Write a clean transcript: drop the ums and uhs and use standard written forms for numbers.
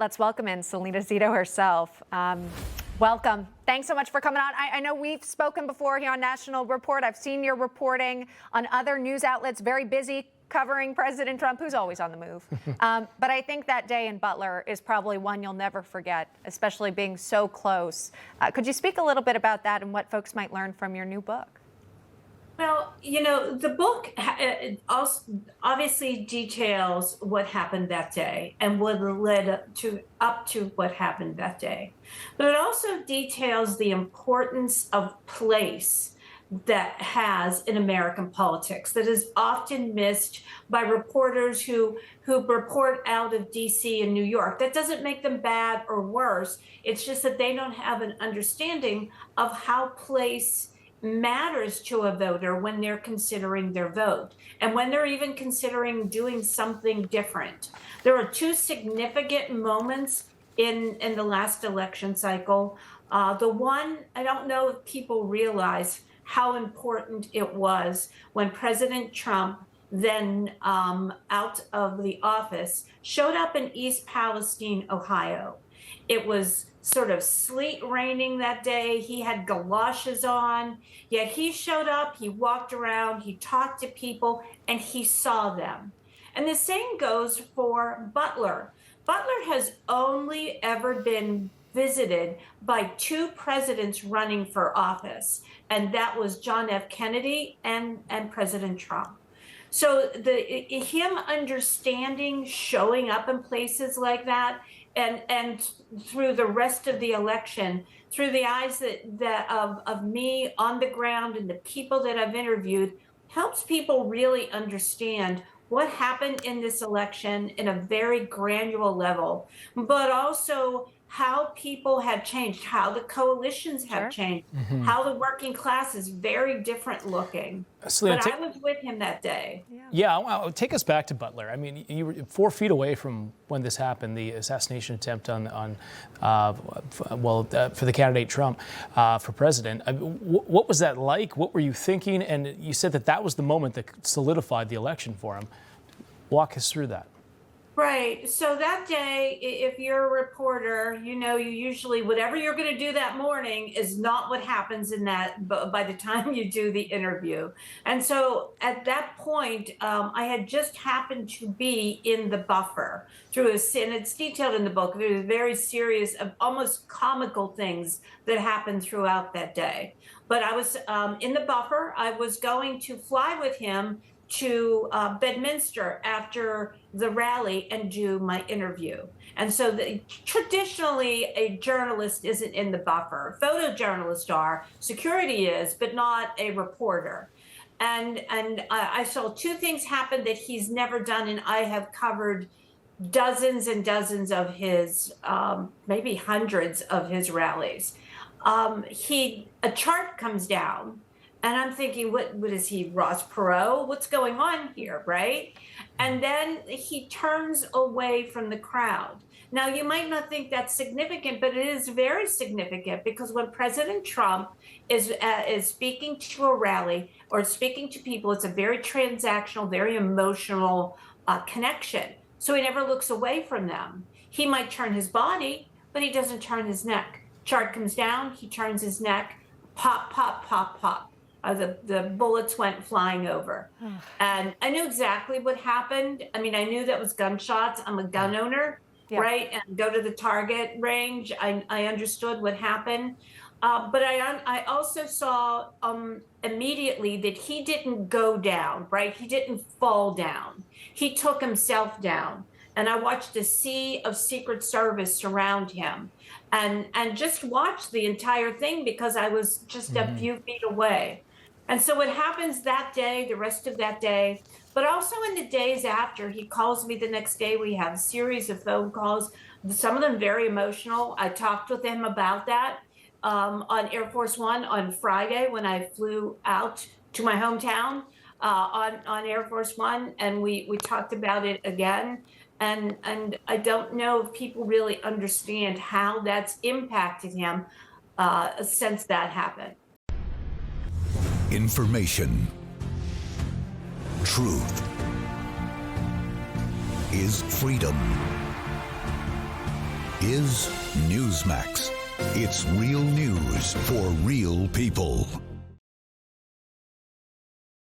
Let's welcome in Salena Zito herself. Welcome. Thanks so much for coming on. I know we've spoken before here on National Report. I've seen your reporting on other news outlets, very busy covering President Trump, who's always on the move. But I think that day in Butler is probably one you'll never forget, especially being so close. Could you speak a little bit about that and what folks might learn from your new book? Well, you know, the book also obviously details what happened that day and what led up to what happened that day. But it also details the importance of place that has in American politics that is often missed by reporters who report out of DC and New York. That doesn't make them bad or worse. It's just that they don't have an understanding of how place matters to a voter when they're considering their vote and when they're even considering doing something different. There are two significant moments in the last election cycle. The one, I don't know if people realize how important it was when President Trump, then out of the office, showed up in East Palestine, Ohio. It was sort of sleet raining that day. He had galoshes on, yet he showed up, he walked around, he talked to people, and he saw them. And the same goes for Butler. Butler has only ever been visited by two presidents running for office, and that was John F. Kennedy and President Trump. So him understanding, showing up in places like that, and through the rest of the election, through the eyes of me on the ground and the people that I've interviewed, helps people really understand what happened in this election in a very granular level, but also how people have changed, how the coalitions have changed, how the working class is very different looking. But I was with him that day. Yeah, take us back to Butler. I mean, you were 4 feet away from when this happened, the assassination attempt for the candidate Trump for president. I mean, what was that like? What were you thinking? And you said that was the moment that solidified the election for him. Walk us through that. Right. So that day, if you're a reporter, you know, you usually, whatever you're going to do that morning is not what happens in that by the time you do the interview. And so at that point, I had just happened to be in the buffer and it's detailed in the book. There was very serious, almost comical things that happened throughout that day. But I was in the buffer. I was going to fly with him to Bedminster after the rally and do my interview. And so traditionally, a journalist isn't in the buffer. Photojournalists are, security is, but not a reporter. And I saw two things happen that he's never done, and I have covered dozens and dozens of his, maybe hundreds of his rallies. A chart comes down, and I'm thinking, what is he, Ross Perot? What's going on here, right? And then he turns away from the crowd. Now, you might not think that's significant, but it is very significant because when President Trump is speaking to a rally or speaking to people, it's a very transactional, very emotional connection. So he never looks away from them. He might turn his body, but he doesn't turn his neck. Chart comes down, he turns his neck, pop, pop, pop, pop. The bullets went flying over. And I knew exactly what happened. I mean, I knew that was gunshots. I'm a gun owner, right? And go to the target range. I understood what happened. But I also saw immediately that he didn't go down, right? He didn't fall down. He took himself down. And I watched a sea of Secret Service surround him and just watched the entire thing because I was just a few feet away. And so what happens that day, the rest of that day, but also in the days after, he calls me the next day. We have a series of phone calls, some of them very emotional. I talked with him about that on Air Force One on Friday when I flew out to my hometown on Air Force One, and we talked about it again. And I don't know if people really understand how that's impacted him since that happened. Information. Truth is freedom. is Newsmax. It's real news for real people.